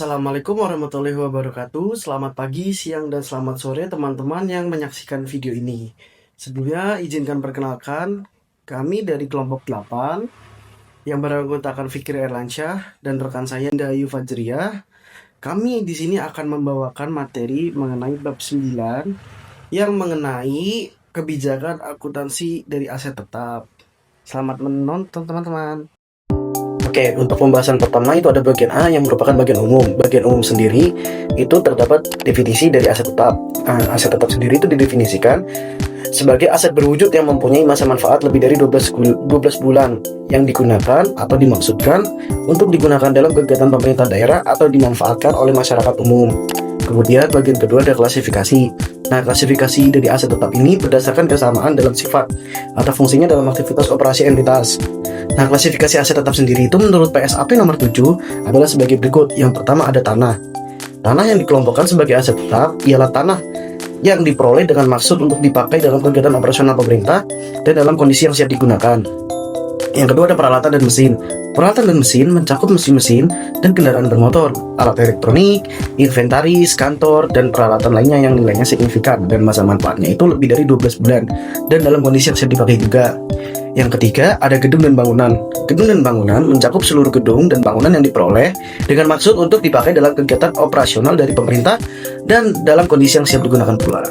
Assalamualaikum warahmatullahi wabarakatuh. Selamat pagi, siang, dan selamat sore teman-teman yang menyaksikan video ini. Sebelumnya izinkan perkenalkan, kami dari kelompok 8 yang beranggotakan Fikri Erlansyah dan rekan saya Dayu Fajriyah. Kami di sini akan membawakan materi mengenai bab 9 yang mengenai kebijakan akuntansi dari aset tetap. Selamat menonton teman-teman. Oke, untuk pembahasan pertama itu ada bagian A yang merupakan bagian umum. Bagian umum sendiri itu terdapat definisi dari aset tetap. Aset tetap sendiri itu didefinisikan sebagai aset berwujud yang mempunyai masa manfaat lebih dari 12 bulan yang digunakan atau dimaksudkan untuk digunakan dalam kegiatan pemerintah daerah atau dimanfaatkan oleh masyarakat umum. Kemudian bagian kedua ada klasifikasi. Nah, klasifikasi dari aset tetap ini berdasarkan kesamaan dalam sifat atau fungsinya dalam aktivitas operasi entitas. Nah, klasifikasi aset tetap sendiri itu menurut PSAP nomor 7 adalah sebagai berikut. Yang pertama ada tanah. Tanah yang dikelompokkan sebagai aset tetap ialah tanah yang diperoleh dengan maksud untuk dipakai dalam kegiatan operasional pemerintah dan dalam kondisi yang siap digunakan. Yang kedua ada peralatan dan mesin. Peralatan dan mesin mencakup mesin-mesin dan kendaraan bermotor, alat elektronik, inventaris, kantor, dan peralatan lainnya yang nilainya signifikan dan masa manfaatnya itu lebih dari 12 bulan dan dalam kondisi yang siap dipakai juga. Yang ketiga ada gedung dan bangunan. Gedung dan bangunan mencakup seluruh gedung dan bangunan yang diperoleh dengan maksud untuk dipakai dalam kegiatan operasional dari pemerintah dan dalam kondisi yang siap digunakan pula.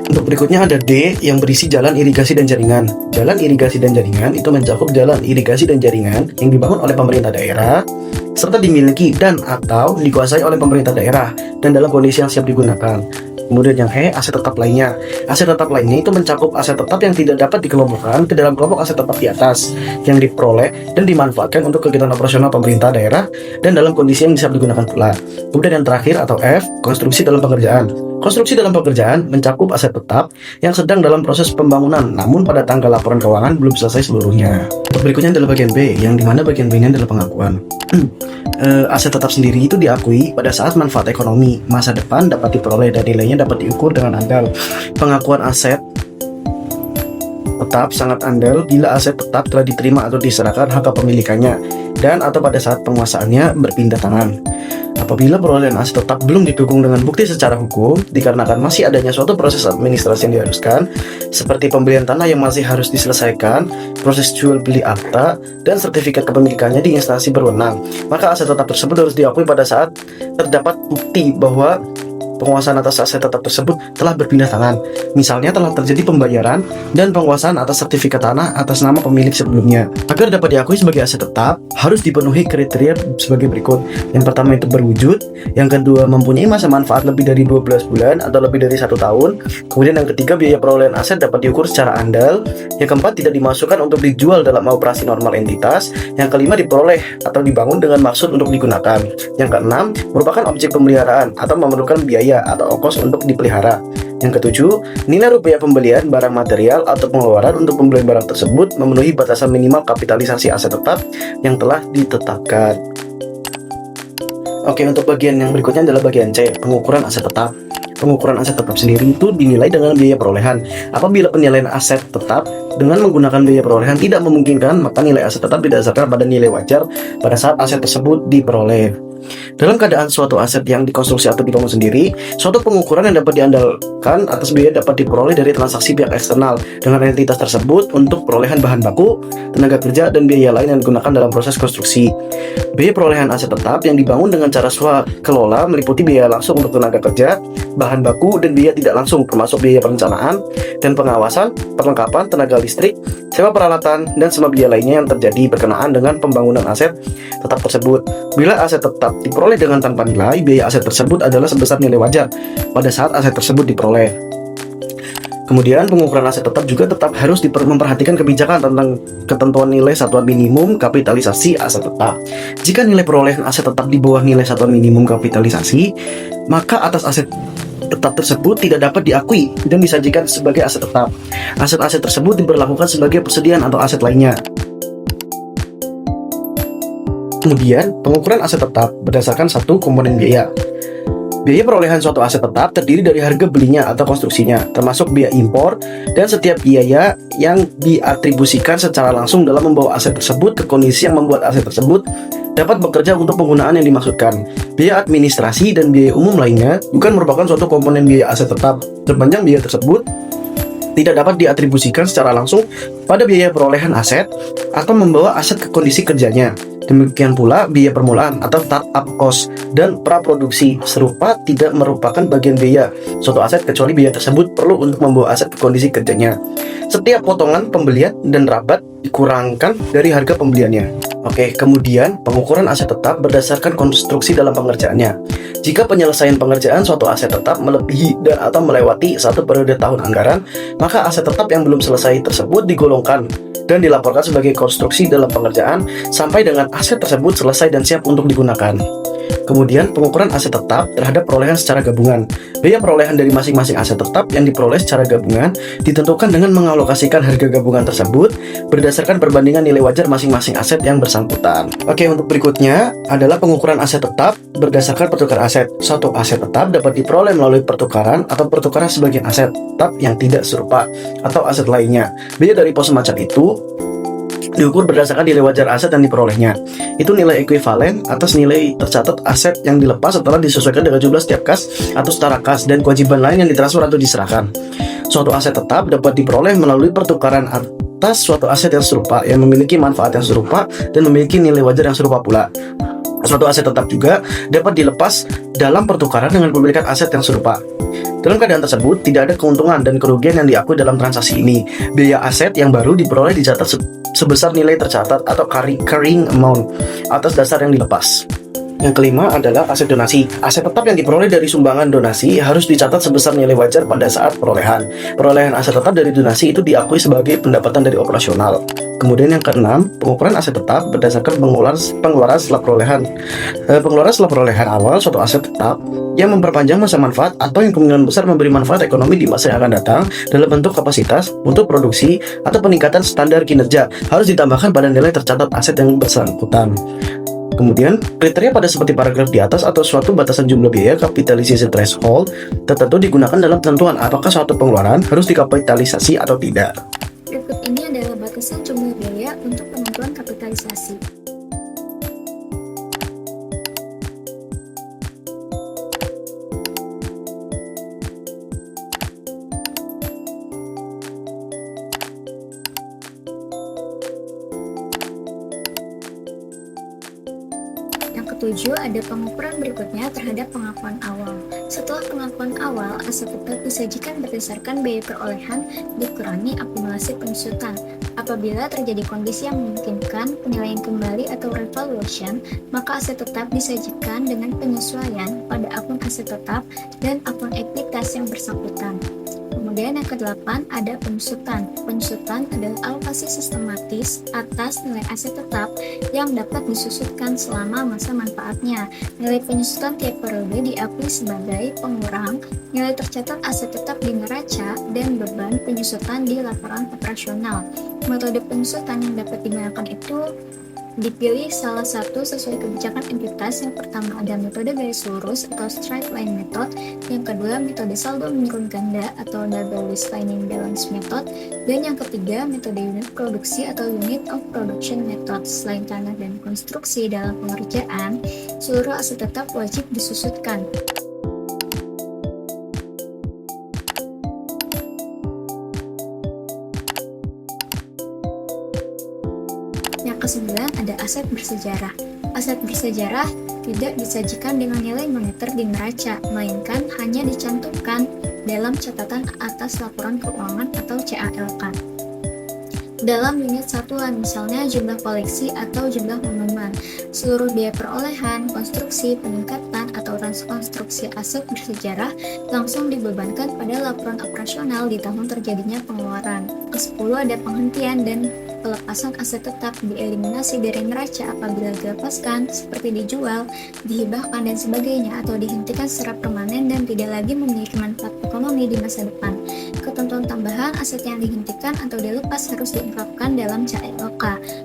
Untuk berikutnya ada D yang berisi jalan irigasi dan jaringan. Jalan irigasi dan jaringan itu mencakup jalan irigasi dan jaringan yang dibangun oleh pemerintah daerah serta dimiliki dan atau dikuasai oleh pemerintah daerah dan dalam kondisi yang siap digunakan. Kemudian yang E, aset tetap lainnya. Aset tetap lainnya itu mencakup aset tetap yang tidak dapat dikelompokkan ke dalam kelompok aset tetap di atas yang diperoleh dan dimanfaatkan untuk kegiatan operasional pemerintah daerah dan dalam kondisi yang siap digunakan pula. Kemudian yang terakhir atau F, konstruksi dalam pengerjaan. Konstruksi dalam pekerjaan mencakup aset tetap yang sedang dalam proses pembangunan namun pada tanggal laporan keuangan belum selesai seluruhnya. Untuk berikutnya adalah bagian B, yang dimana bagian B ini adalah pengakuan. Aset tetap sendiri itu diakui pada saat manfaat ekonomi masa depan dapat diperoleh dan nilainya dapat diukur dengan andal. Pengakuan aset tetap sangat andal bila aset tetap telah diterima atau diserahkan hak kepemilikannya dan atau pada saat penguasaannya berpindah tangan. Apabila perolehan aset tetap belum didukung dengan bukti secara hukum dikarenakan masih adanya suatu proses administrasi yang diharuskan seperti pembelian tanah yang masih harus diselesaikan, proses jual beli akta, dan sertifikat kepemilikannya di instansi berwenang, maka aset tetap tersebut harus diakui pada saat terdapat bukti bahwa penguasaan atas aset tetap tersebut telah berpindah tangan. Misalnya telah terjadi pembayaran dan penguasaan atas sertifikat tanah atas nama pemilik sebelumnya. Agar dapat diakui sebagai aset tetap, harus dipenuhi kriteria sebagai berikut. Yang pertama itu berwujud, yang kedua mempunyai masa manfaat lebih dari 12 bulan atau lebih dari 1 tahun. Kemudian yang ketiga biaya perolehan aset dapat diukur secara andal. Yang keempat tidak dimasukkan untuk dijual dalam operasi normal entitas. Yang kelima diperoleh atau dibangun dengan maksud untuk digunakan. Yang keenam merupakan objek pemeliharaan atau memerlukan biaya atau ongkos untuk dipelihara. Yang ketujuh, nilai rupiah pembelian barang material atau pengeluaran untuk pembelian barang tersebut memenuhi batasan minimal kapitalisasi aset tetap yang telah ditetapkan. Oke, untuk bagian yang berikutnya adalah bagian C, pengukuran aset tetap. Pengukuran aset tetap sendiri itu dinilai dengan biaya perolehan. Apabila penilaian aset tetap dengan menggunakan biaya perolehan tidak memungkinkan, maka nilai aset tetap didasarkan pada nilai wajar pada saat aset tersebut diperoleh. Dalam keadaan suatu aset yang dikonstruksi atau dibangun sendiri, suatu pengukuran yang dapat diandalkan atas biaya dapat diperoleh dari transaksi pihak eksternal dengan entitas tersebut untuk perolehan bahan baku, tenaga kerja, dan biaya lain yang digunakan dalam proses konstruksi. Biaya perolehan aset tetap yang dibangun dengan cara swakelola meliputi biaya langsung untuk tenaga kerja, bahan baku, dan biaya tidak langsung termasuk biaya perencanaan dan pengawasan, perlengkapan, tenaga listrik, sewa peralatan, dan semua biaya lainnya yang terjadi berkenaan dengan pembangunan aset tetap tersebut. Bila aset tetap diperoleh dengan tanpa nilai, biaya aset tersebut adalah sebesar nilai wajar pada saat aset tersebut diperoleh. Kemudian pengukuran aset tetap juga tetap harus memperhatikan kebijakan tentang ketentuan nilai satuan minimum kapitalisasi aset tetap. Jika nilai perolehan aset tetap di bawah nilai satuan minimum kapitalisasi, maka atas aset tetap tersebut tidak dapat diakui dan disajikan sebagai aset tetap. Aset-aset tersebut diberlakukan sebagai persediaan atau aset lainnya. Kemudian, pengukuran aset tetap berdasarkan satu komponen biaya. Biaya perolehan suatu aset tetap terdiri dari harga belinya atau konstruksinya, termasuk biaya impor dan setiap biaya yang diatribusikan secara langsung dalam membawa aset tersebut ke kondisi yang membuat aset tersebut dapat bekerja untuk penggunaan yang dimaksudkan. Biaya administrasi dan biaya umum lainnya bukan merupakan suatu komponen biaya aset tetap, sepanjang biaya tersebut tidak dapat diatribusikan secara langsung pada biaya perolehan aset atau membawa aset ke kondisi kerjanya. Demikian pula biaya permulaan atau startup cost dan praproduksi serupa tidak merupakan bagian biaya suatu aset kecuali biaya tersebut perlu untuk membawa aset ke kondisi kerjanya. Setiap potongan pembelian dan rabat dikurangkan dari harga pembeliannya. Oke, kemudian pengukuran aset tetap berdasarkan konstruksi dalam pengerjaannya. Jika penyelesaian pengerjaan suatu aset tetap melebihi dan atau melewati satu periode tahun anggaran, maka aset tetap yang belum selesai tersebut digolongkan dan dilaporkan sebagai konstruksi dalam pengerjaan sampai dengan aset tersebut selesai dan siap untuk digunakan. Kemudian pengukuran aset tetap terhadap perolehan secara gabungan. Biaya perolehan dari masing-masing aset tetap yang diperoleh secara gabungan ditentukan dengan mengalokasikan harga gabungan tersebut berdasarkan perbandingan nilai wajar masing-masing aset yang bersangkutan. Oke, untuk berikutnya adalah pengukuran aset tetap berdasarkan pertukaran aset. Suatu aset tetap dapat diperoleh melalui pertukaran atau pertukaran sebagian aset tetap yang tidak serupa atau aset lainnya. Biaya dari pos semacam itu diukur berdasarkan nilai wajar aset yang diperolehnya. Itu nilai ekuivalen atas nilai tercatat aset yang dilepas setelah disesuaikan dengan jumlah setiap kas atau setara kas dan kewajiban lain yang ditransfer atau diserahkan. Suatu aset tetap dapat diperoleh melalui pertukaran atas suatu aset yang serupa yang memiliki manfaat yang serupa dan memiliki nilai wajar yang serupa pula. Suatu aset tetap juga dapat dilepas dalam pertukaran dengan pemilikan aset yang serupa. Dalam keadaan tersebut, tidak ada keuntungan dan kerugian yang diakui dalam transaksi ini. Biaya aset yang baru diperoleh dicatat sebesar nilai tercatat atau carrying amount atas dasar yang dilepas. Yang kelima adalah aset donasi. Aset tetap yang diperoleh dari sumbangan donasi harus dicatat sebesar nilai wajar pada saat perolehan. Perolehan aset tetap dari donasi itu diakui sebagai pendapatan dari operasional. Kemudian yang keenam, pengukuran aset tetap berdasarkan pengeluaran setelah perolehan. Pengeluaran setelah perolehan awal suatu aset tetap yang memperpanjang masa manfaat atau yang kemungkinan besar memberi manfaat ekonomi di masa yang akan datang dalam bentuk kapasitas untuk produksi atau peningkatan standar kinerja harus ditambahkan pada nilai tercatat aset yang bersangkutan. Kemudian, kriteria pada seperti paragraf di atas atau suatu batasan jumlah biaya capitalization threshold tertentu digunakan dalam tentuan apakah suatu pengeluaran harus dikapitalisasi atau tidak. Berikut ini adalah batasan jumlah biaya untuk penentuan kapitalisasi. Yang ketujuh, ada pengukuran berikutnya terhadap pengakuan awal. Setelah pengakuan awal, aset tetap disajikan berdasarkan biaya perolehan dikurangi akumulasi penyusutan. Apabila terjadi kondisi yang memungkinkan penilaian kembali atau revaluation, maka aset tetap disajikan dengan penyesuaian pada akun aset tetap dan akun ekuitas yang bersangkutan. Kemudian yang ke-8 ada penyusutan. Penyusutan adalah alokasi sistematis atas nilai aset tetap yang dapat disusutkan selama masa manfaatnya. Nilai penyusutan tiap periode diakui sebagai pengurang nilai tercatat aset tetap di neraca dan beban penyusutan di laporan operasional. Metode penyusutan yang dapat digunakan itu dipilih salah satu sesuai kebijakan entitas. Yang pertama ada metode garis lurus atau straight line method, yang kedua metode saldo menurun ganda atau double lining balance method, dan yang ketiga metode unit produksi atau unit of production method. Selain tanah dan konstruksi dalam pengerjaan, seluruh aset tetap wajib disusutkan. Yang ke-9 ada aset bersejarah. Aset bersejarah tidak disajikan dengan nilai moneter di neraca, melainkan hanya dicantumkan dalam catatan atas laporan keuangan atau CALK. Dalam unit satuan, misalnya jumlah koleksi atau jumlah monumen. Seluruh biaya perolehan, konstruksi, peningkatan, atau rekonstruksi aset bersejarah langsung dibebankan pada laporan operasional di tahun terjadinya pengeluaran. Ke-10 ada penghentian dan pelepasan aset tetap, dieliminasi dari neraca apabila dilepaskan, seperti dijual, dihibahkan, dan sebagainya, atau dihentikan secara permanen dan tidak lagi memiliki manfaat ekonomi di masa depan. Ketentuan tambahan, aset yang dihentikan atau dilepas harus diungkapkan dalam CALK.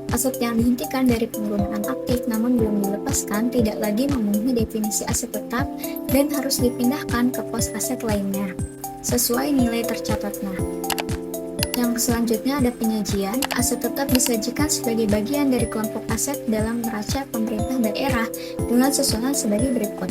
Aset yang dihentikan dari penggunaan aktif namun belum dilepaskan tidak lagi memenuhi definisi aset tetap dan harus dipindahkan ke pos aset lainnya sesuai nilai tercatatnya. Yang Yang selanjutnya ada penyajian. Aset tetap disajikan sebagai bagian dari kelompok aset dalam neraca pemerintah daerah dengan susunan sebagai berikut.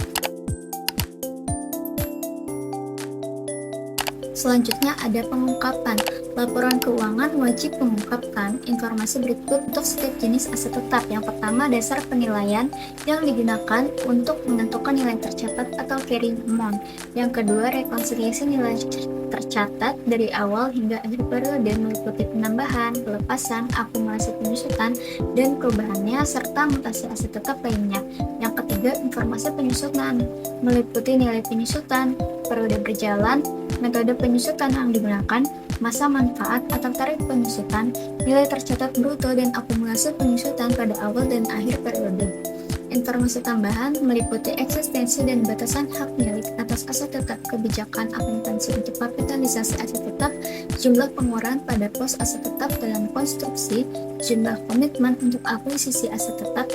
Selanjutnya ada pengungkapan. Laporan keuangan wajib mengungkapkan informasi berikut untuk setiap jenis aset tetap. Yang pertama, dasar penilaian yang digunakan untuk menentukan nilai tercatat atau carrying amount. Yang kedua, rekonsiliasi nilai tercatat dari awal hingga akhir periode meliputi penambahan, pelepasan, akumulasi penyusutan, dan perubahannya, serta mutasi aset tetap lainnya. Yang ketiga, informasi penyusutan meliputi nilai penyusutan, periode berjalan, metode penyusutan yang digunakan, masa manfaat atau tarif penyusutan, nilai tercatat bruto, dan akumulasi penyusutan pada awal dan akhir periode. Informasi tambahan meliputi eksistensi dan batasan hak milik atas aset tetap, kebijakan akuntansi untuk kapitalisasi aset tetap, jumlah pengeluaran pada pos aset tetap dalam konstruksi, jumlah komitmen untuk akuisisi aset tetap.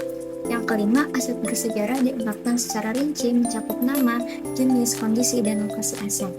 Yang kelima, aset bersejarah diungkapkan secara rinci mencakup nama, jenis, kondisi, dan lokasi aset.